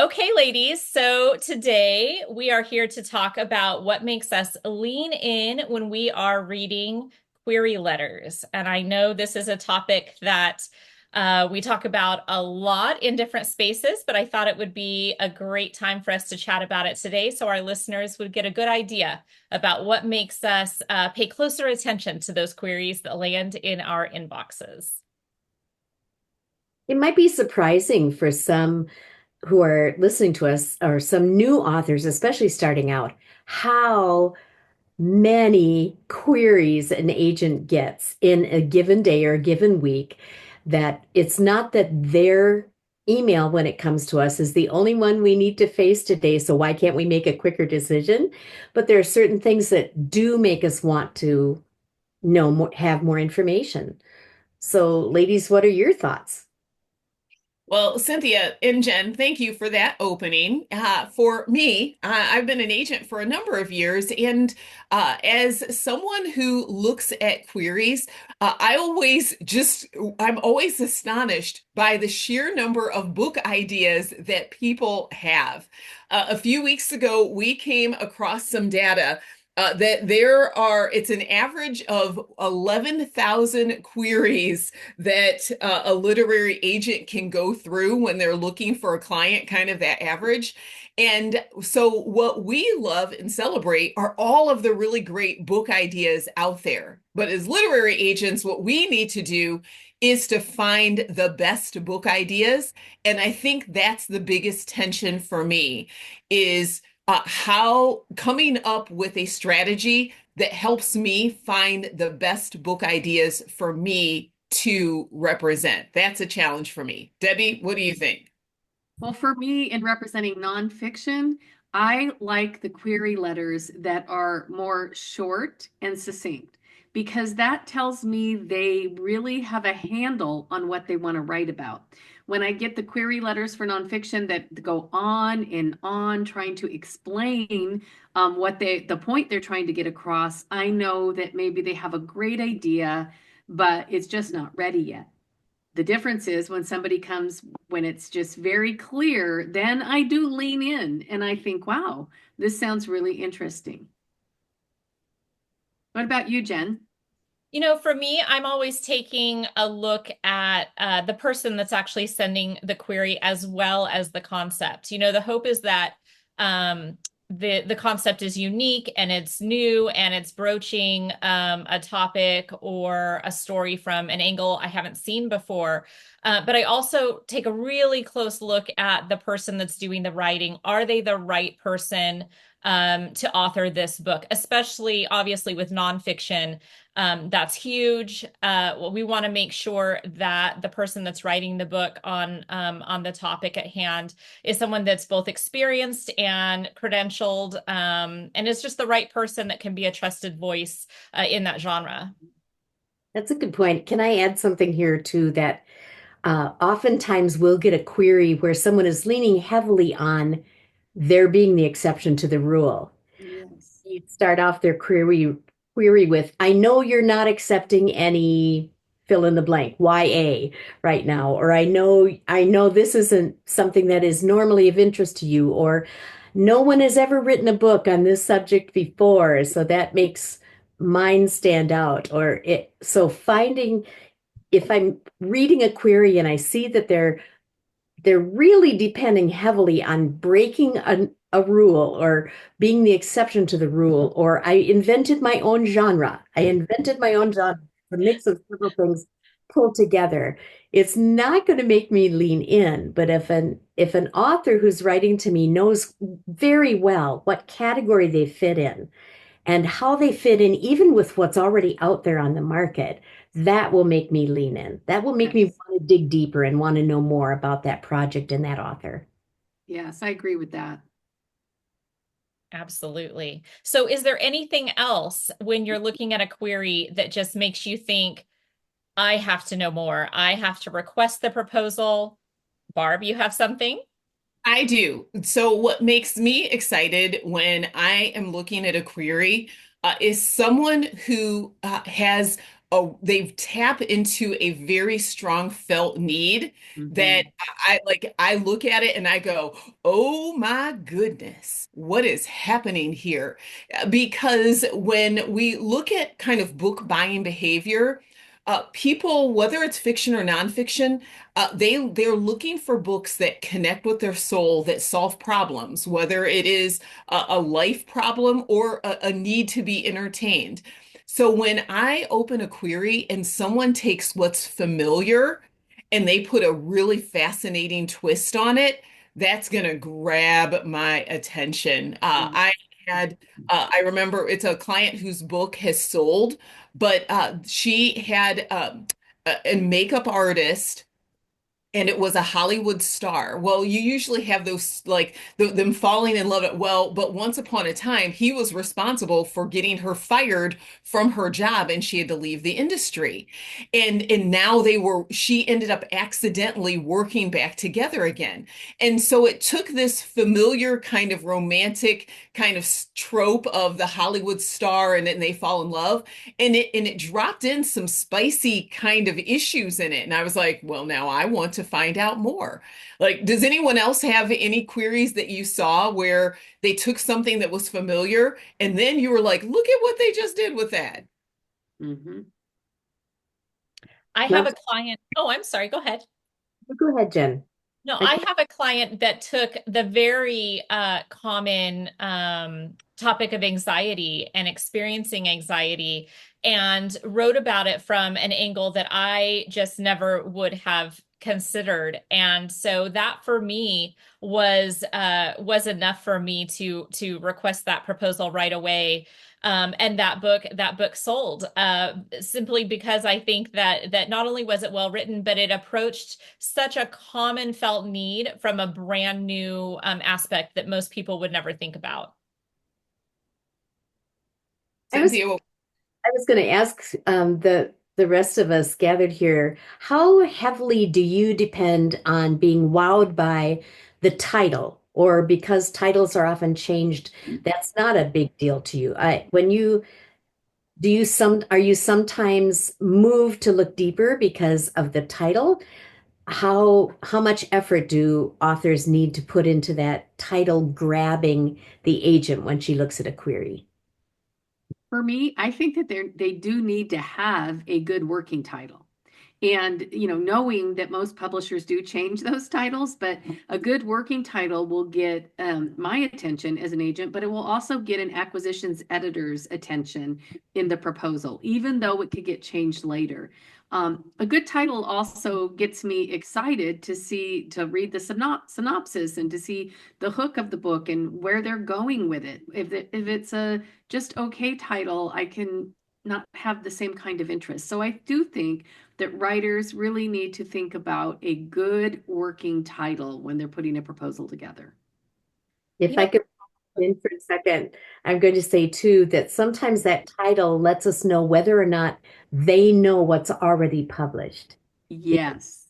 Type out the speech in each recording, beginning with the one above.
Okay, ladies, so today we are here to talk about what makes us lean in when we are reading query letters. And I know this is a topic that we talk about a lot in different spaces, but I thought it would be a great time for us to chat about it today so our listeners would get a good idea about what makes us pay closer attention to those queries that land in our inboxes. It might be surprising for some who are listening to us or some new authors, especially starting out, how many queries an agent gets in a given day or a given week. That it's not that their email, when it comes to us, is the only one we need to face today. So why can't we make a quicker decision? But there are certain things that do make us want to know more, have more information. So, ladies, what are your thoughts? Well, Cynthia and Jen, thank you for that opening. For me, I've been an agent for a number of years, and as someone who looks at queries, I'm always astonished by the sheer number of book ideas that people have. A few weeks ago, we came across some data that it's an average of 11,000 queries that a literary agent can go through when they're looking for a client, kind of that average. And so, what we love and celebrate are all of the really great book ideas out there. But as literary agents, what we need to do is to find the best book ideas. And I think that's the biggest tension for me is how coming up with a strategy that helps me find the best book ideas for me to represent. That's a challenge for me. Debbie, what do you think? Well, for me, in representing nonfiction, I like the query letters that are more short and succinct because that tells me they really have a handle on what they want to write about. When I get the query letters for nonfiction that go on and on trying to explain the point they're trying to get across, I know that maybe they have a great idea, but it's just not ready yet. The difference is when somebody comes when it's just very clear, then I do lean in and I think, wow, this sounds really interesting. What about you, Jen? For me, I'm always taking a look at the person that's actually sending the query as well as the concept. The hope is that the concept is unique and it's new and it's broaching a topic or a story from an angle I haven't seen before. But I also take a really close look at the person that's doing the writing. Are they the right person to author this book, especially obviously with nonfiction? That's huge. Well, we want to make sure that the person that's writing the book on the topic at hand is someone that's both experienced and credentialed, and is just the right person that can be a trusted voice in that genre. That's a good point. Can I add something here too that oftentimes we'll get a query where someone is leaning heavily on there being the exception to the rule. Yes. You start off their query with, I know you're not accepting any fill in the blank, YA right now, or I know this isn't something that is normally of interest to you, or no one has ever written a book on this subject before, so that makes mine stand out. Or it so finding if I'm reading a query and I see that they're really depending heavily on breaking a rule or being the exception to the rule, or I invented my own genre. I invented my own genre, a mix of several things pulled together. It's not going to make me lean in, but if an author who's writing to me knows very well what category they fit in, and how they fit in, even with what's already out there on the market, that will make me lean in. That will make me Yes. want to dig deeper and want to know more about that project and that author. Yes, I agree with that. Absolutely. So, is there anything else when you're looking at a query that just makes you think, I have to know more? I have to request the proposal. Barb, you have something? I do. So, what makes me excited when I am looking at a query is someone who has they've tapped into a very strong felt need that Mhm. I look at it and I go, oh my goodness, what is happening here? Because when we look at kind of book buying behavior, people, whether it's fiction or nonfiction, they're looking for books that connect with their soul, that solve problems, whether it is a life problem or a need to be entertained. So when I open a query and someone takes what's familiar and they put a really fascinating twist on it, that's going to grab my attention. I remember it's a client whose book has sold, but she had a makeup artist and it was a Hollywood star. Well, you usually have those like them falling in love. Well, but once upon a time, he was responsible for getting her fired from her job, and she had to leave the industry. And now she ended up accidentally working back together again. And so it took this familiar kind of romantic kind of trope of the Hollywood star, and then they fall in love, and it dropped in some spicy kind of issues in it. And I was like, well, now I want to find out more. Like, does anyone else have any queries that you saw where they took something that was familiar and then you were like, look at what they just did with that? Mhm. I have Love, a client. Oh, I'm sorry. Go ahead. go ahead, Jen. No, I have a client that took the very common topic of anxiety and experiencing anxiety and wrote about it from an angle that I just never would have considered. And so that for me was enough for me to request that proposal right away. And that book sold simply because I think that not only was it well written, but it approached such a common felt need from a brand new aspect that most people would never think about. I was Cynthia, I was going to ask the rest of us gathered here, how heavily do you depend on being wowed by the title? Or because titles are often changed, that's not a big deal to you. When you do you some are you sometimes moved to look deeper because of the title? How much effort do authors need to put into that title grabbing the agent when she looks at a query? For me, I think that they do need to have a good working title. And, knowing that most publishers do change those titles, but a good working title will get my attention as an agent, but it will also get an acquisitions editor's attention in the proposal, even though it could get changed later. A good title also gets me excited to read the synopsis and to see the hook of the book and where they're going with it. If it's a just okay title, I can not have the same kind of interest. So I do think that writers really need to think about a good working title when they're putting a proposal together. If You I know, could pop in for a second, I'm going to say too that sometimes that title lets us know whether or not they know what's already published. If you Yes.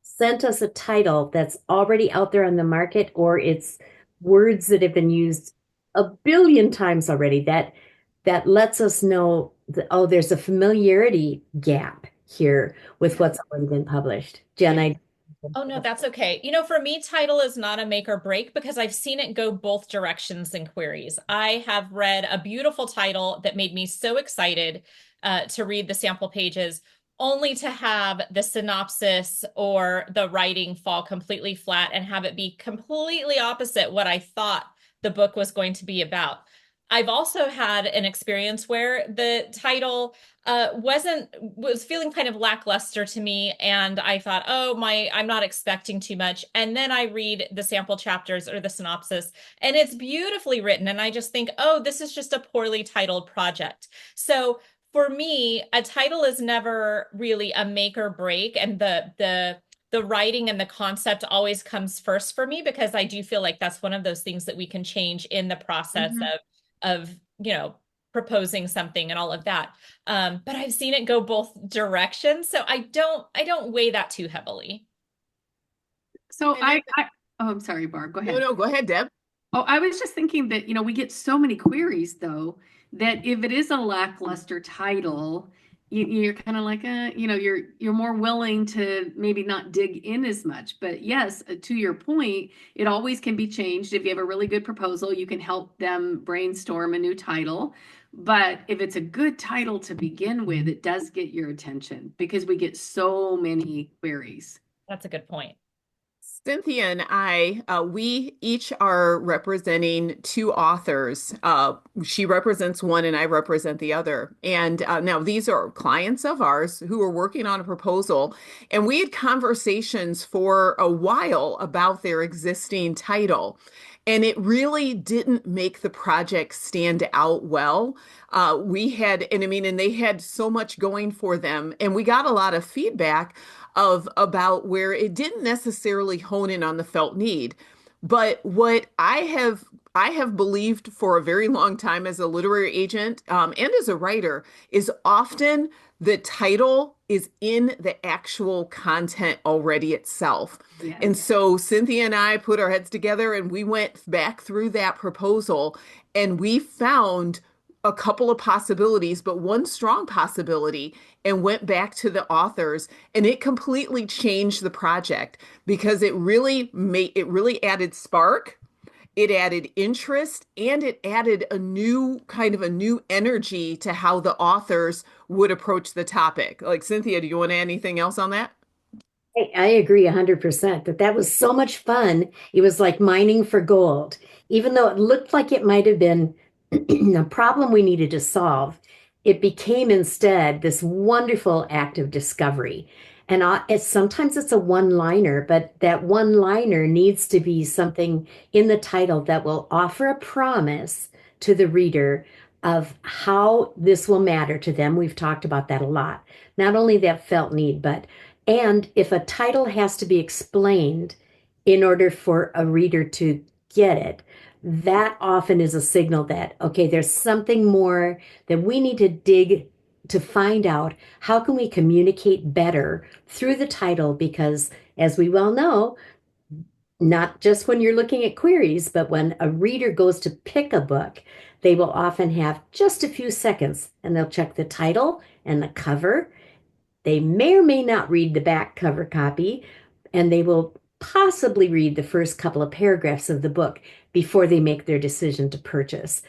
sent us a title that's already out there on the market, or it's words that have been used a billion times already, that lets us know that, oh, there's a familiarity gap here with Yes. what's already been published. Jen, I oh no, that's okay. For me, title is not a make or break because I've seen it go both directions in queries. I have read a beautiful title that made me so excited to read the sample pages, only to have the synopsis or the writing fall completely flat and have it be completely opposite what I thought the book was going to be about. I've also had an experience where the title was feeling kind of lackluster to me, and I thought, oh my, I'm not expecting too much. And then I read the sample chapters or the synopsis, and it's beautifully written, and I just think, oh, this is just a poorly titled project. So for me, a title is never really a make or break, and the writing and the concept always comes first for me because I do feel like that's one of those things that we can change in the process Mhm. of proposing something and all of that. But I've seen it go both directions, so I don't weigh that too heavily. So and oh, I'm sorry, Barb, go no, ahead. no, go ahead, Deb. Oh, I was just thinking that, we get so many queries though, that if it is a lackluster title, you're kind of like, you're more willing to maybe not dig in as much. But yes, to your point, it always can be changed. If you have a really good proposal, you can help them brainstorm a new title. But if it's a good title to begin with, it does get your attention because we get so many queries. That's a good point. Cynthia and I, we each are representing two authors. She represents one and I represent the other. And now these are clients of ours who are working on a proposal. And we had conversations for a while about their existing title. And it really didn't make the project stand out well. And they had so much going for them. And we got a lot of feedback of about where it didn't necessarily hone in on the felt need. But what I have believed for a very long time as a literary agent and as a writer is often the title is in the actual content already itself. And Yes. so Cynthia and I put our heads together and we went back through that proposal and we found a couple of possibilities, but one strong possibility, and went back to the authors, and it completely changed the project because it really added spark, it added interest, and it added a new energy to how the authors would approach the topic. Like Cynthia, do you want to add anything else on that? I agree 100% that that was so much fun. It was like mining for gold. Even though it looked like it might have been a problem we needed to solve, it became instead this wonderful act of discovery. And sometimes it's a one-liner, but that one-liner needs to be something in the title that will offer a promise to the reader of how this will matter to them. We've talked about that a lot. Not only that felt need, but and if a title has to be explained in order for a reader to get it, that often is a signal that, okay, there's something more that we need to dig to find out. How can we communicate better through the title? Because as we well know, not just when you're looking at queries, but when a reader goes to pick a book, they will often have just a few seconds and they'll check the title and the cover. They may or may not read the back cover copy, and they will possibly read the first couple of paragraphs of the book before they make their decision to purchase.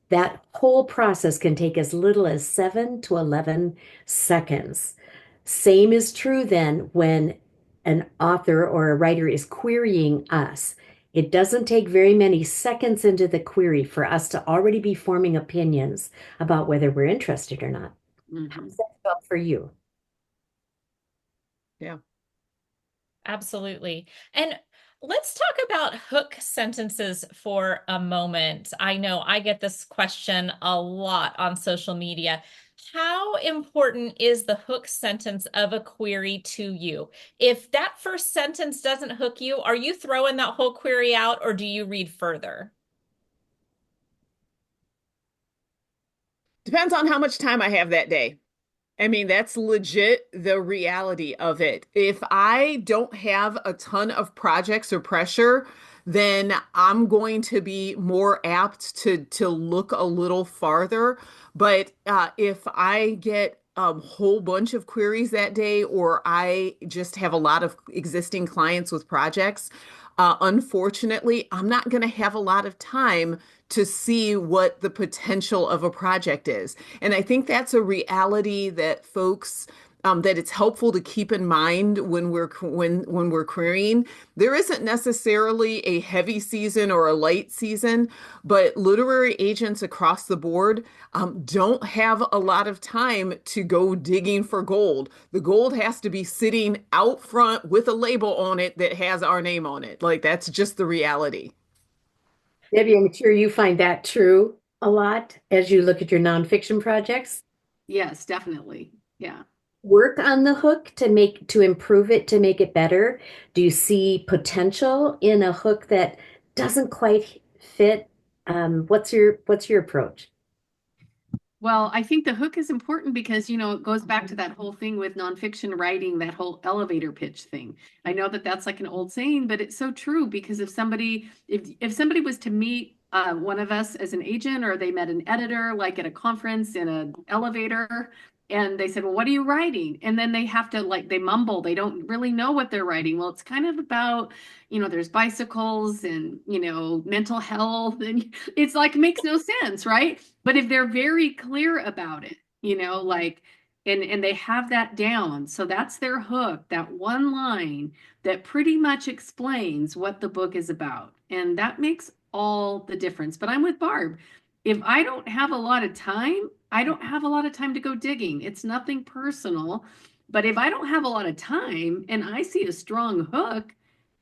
That whole process can take as little as 7 to 11 seconds. Same is true then when an author or a writer is querying us. It doesn't take very many seconds into the query for us to already be forming opinions about whether we're interested or not. Mhm. How's that felt for you? Yeah. Absolutely. And let's talk about hook sentences for a moment. I know I get this question a lot on social media. How important is the hook sentence of a query to you? If that first sentence doesn't hook you, are you throwing that whole query out or do you read further? Depends on how much time I have that day. I mean, that's legit the reality of it. If I don't have a ton of projects or pressure, then I'm going to be more apt to look a little farther. But if I get a whole bunch of queries that day, or I just have a lot of existing clients with projects, unfortunately, I'm not going to have a lot of time to see what the potential of a project is. And I think that's a reality that folks that it's helpful to keep in mind when we're querying. There isn't necessarily a heavy season or a light season, but literary agents across the board don't have a lot of time to go digging for gold. The gold has to be sitting out front with a label on it that has our name on it. Like that's just the reality. Debbie, I'm sure you find that true a lot as you look at your nonfiction projects. Yes, definitely. Yeah. Work on the hook to improve it, to make it better. Do you see potential in a hook that doesn't quite fit? What's your approach? Well, I think the hook is important because, it goes back to that whole thing with nonfiction writing, that whole elevator pitch thing. I know that that's like an old saying, but it's so true because if somebody was to meet one of us as an agent or they met an editor like at a conference in an elevator, And they said, well, what are you writing? And then they have to like, they mumble, they don't really know what they're writing. Well, it's kind of about, there's bicycles and, mental health. And it's like, makes no sense, right? But if they're very clear about it, like, and they have that down. So that's their hook, that one line that pretty much explains what the book is about. And that makes all the difference. But I'm with Barb. If I don't have a lot of time, I don't have a lot of time to go digging. It's nothing personal. But if I don't have a lot of time and I see a strong hook,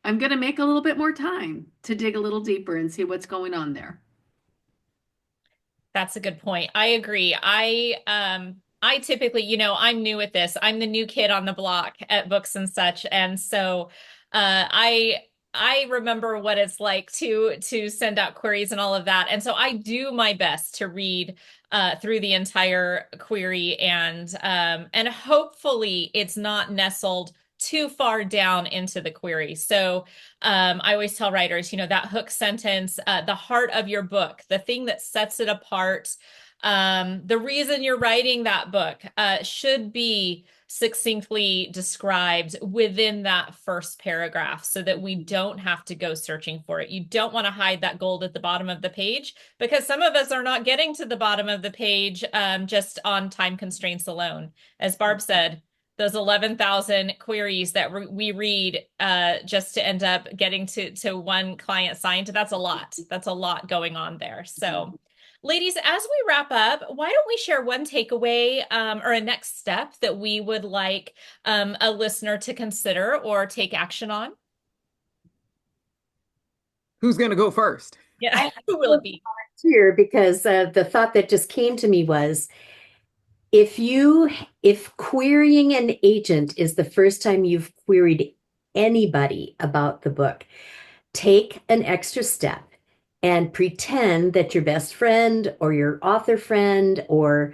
I'm going to make a little bit more time to dig a little deeper and see what's going on there. That's a good point. I agree. I typically, I'm new at this. I'm the new kid on the block at books and such. And so I remember what it's like to send out queries and all of that. And so I do my best to read through the entire query and hopefully it's not nestled too far down into the query. So I always tell writers, that hook sentence, the heart of your book, the thing that sets it apart, the reason you're writing that book should be succinctly described within that first paragraph so that we don't have to go searching for it. You don't want to hide that gold at the bottom of the page because some of us are not getting to the bottom of the page just on time constraints alone. As Barb said, those 11,000 queries that we read just to end up getting to one client signed, that's a lot. That's a lot going on there. So ladies, as we wrap up, why don't we share one takeaway or a next step that we would like a listener to consider or take action on? Who's going to go first? Yeah, I who will it be? here because the thought that just came to me was if querying an agent is the first time you've queried anybody about the book, take an extra step and pretend that your best friend or your author friend or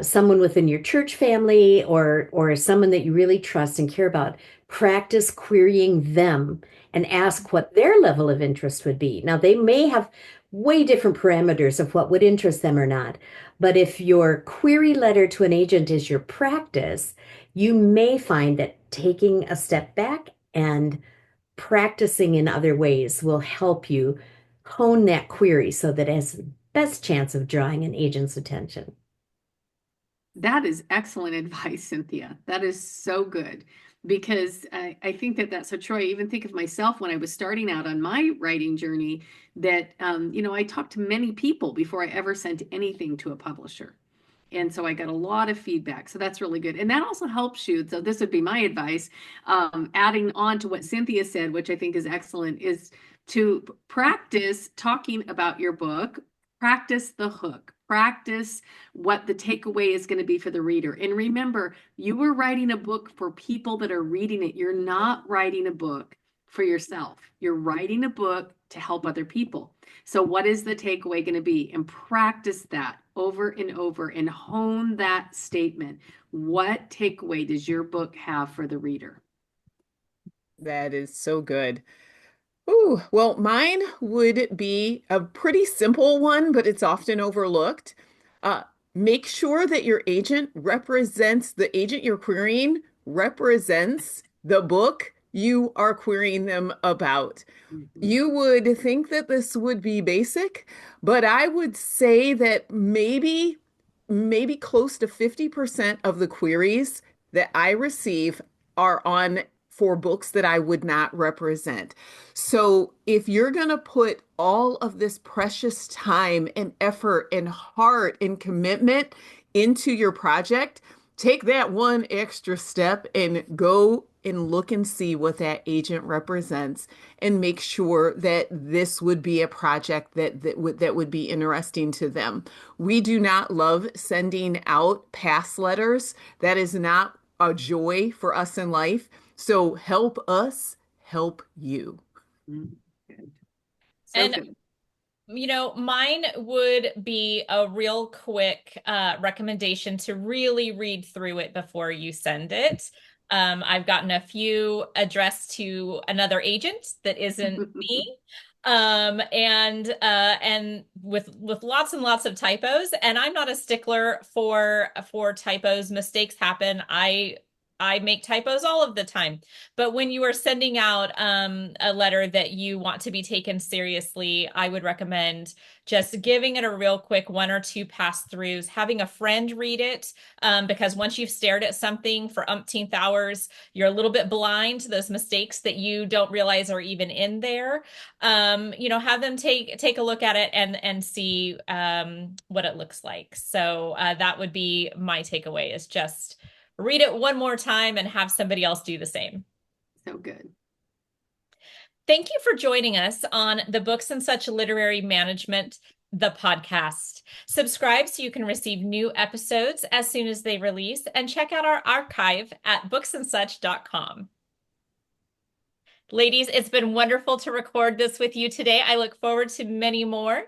someone within your church family or someone that you really trust and care about, practice querying them and ask what their level of interest would be. Now, they may have way different parameters of what would interest them or not. But if your query letter to an agent is your practice, you may find that taking a step back and practicing in other ways will help you hone that query so that it has the best chance of drawing an agent's attention. That is excellent advice, Cynthia. That is so good because I think that that's so true. I even think of myself when I was starting out on my writing journey that, I talked to many people before I ever sent anything to a publisher. And so I got a lot of feedback. So that's really good. And that also helps you. So this would be my advice. Adding on to what Cynthia said, which I think is excellent, is to practice talking about your book, practice the hook, practice what the takeaway is going to be for the reader. And remember, you are writing a book for people that are reading it. You're not writing a book for yourself. You're writing a book to help other people. So what is the takeaway going to be? And practice that over and over and hone that statement. What takeaway does your book have for the reader? That is so good. Ooh, well, mine would be a pretty simple one, but it's often overlooked. Uh, Make sure that your agent represents the agent you're querying represents the book you are querying them about. Mhm. You would think that this would be basic, but I would say that maybe close to 50% of the queries that I receive are on for books that I would not represent. So if you're going to put all of this precious time and effort and heart and commitment into your project, take that one extra step and go and look and see what that agent represents and make sure that this would be a project that would be interesting to them. We do not love sending out pass letters. That is not a joy for us in life. So help us help you. Mhm. Good. So And good. mine would be a real quick recommendation to really read through it before you send it. I've gotten a few addressed to another agent that isn't me. And with lots and lots of typos. And I'm not a stickler for typos. Mistakes happen. I make typos all of the time. But when you are sending out a letter that you want to be taken seriously, I would recommend just giving it a real quick one or two pass throughs, having a friend read it, because once you've stared at something for umpteenth hours, you're a little bit blind to those mistakes that you don't realize are even in there. Have them take a look at it and see what it looks like. So that would be my takeaway, is just read it one more time and have somebody else do the same. So good. Thank you for joining us on the Books and Such Literary Management, the podcast. Subscribe so you can receive new episodes as soon as they release, and check out our archive at booksandsuch.com. Ladies, it's been wonderful to record this with you today. I look forward to many more.